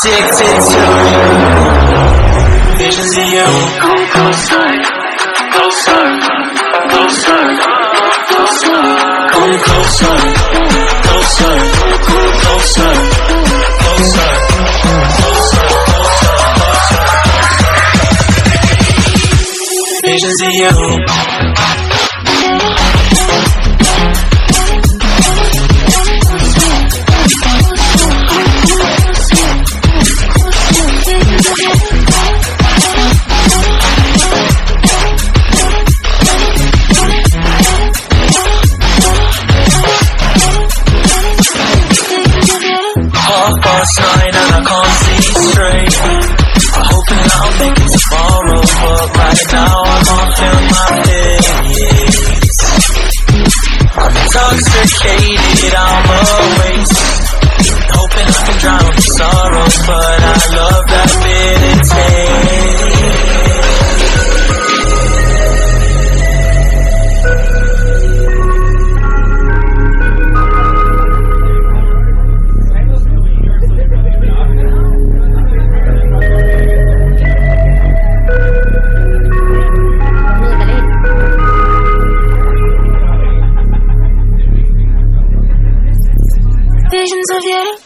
addicted to you. Visions of you. Come closer, closer, closer, closer. Come closer, closer, closer, closer, closer, closer. Visions of you. Past 9 and I can't see straight. I'm hoping that I'll make it tomorrow, but right now I can't feel my face. I'm intoxicated, I'm awake, hoping I can drown the sorrows, but I love that bitter taste. Visions of you.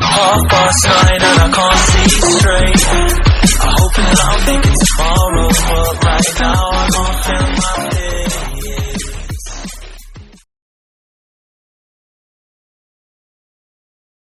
Half past 9